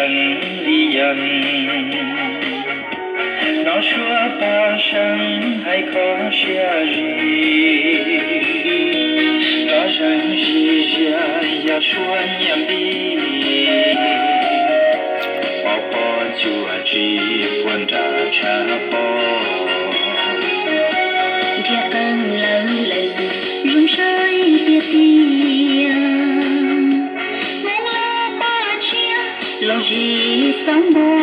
人离人，老说把生还可下日，老人是人要说年比，宝宝就只管打茶包。dia ân lần lần rung rơi tia tia mong lo ba chia lo gì sống bò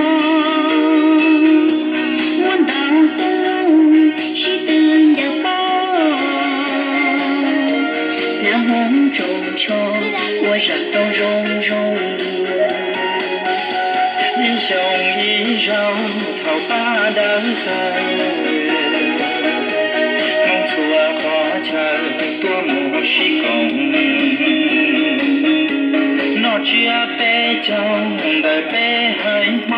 muốn đào tu chỉ từng giờ bao na hôn trộm cho của rạng đâu rong rong人生一绕头发的痕。多么是功，那只被叫的被害梦，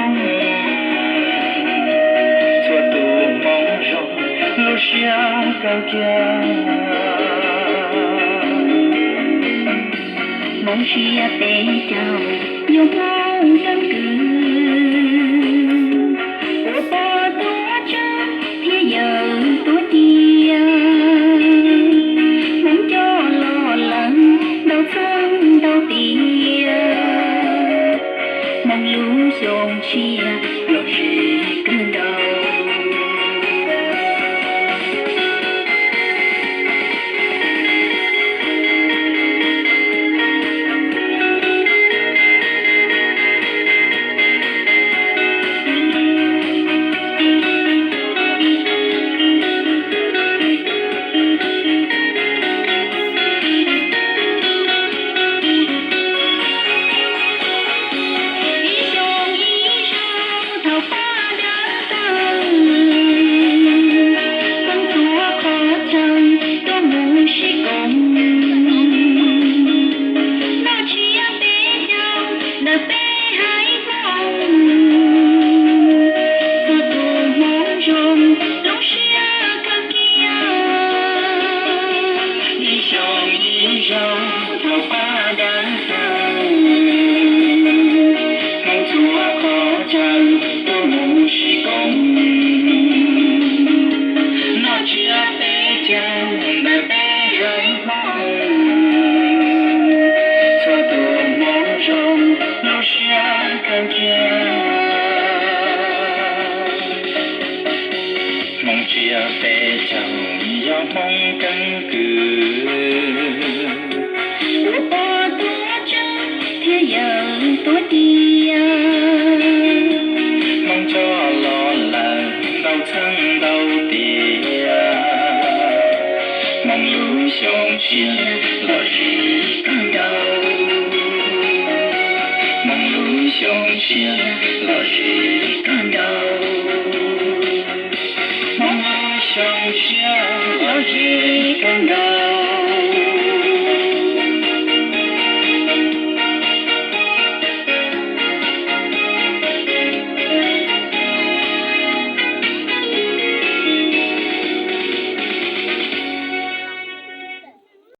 做多梦中落下个家，梦是被叫有梦更good。我把多着天有多低呀。梦路上去若是更高。梦只要被叫，要梦更good。我把多着天有多低呀，梦着落冷到层到底呀，梦路向前落日更高，梦路向前落日更高。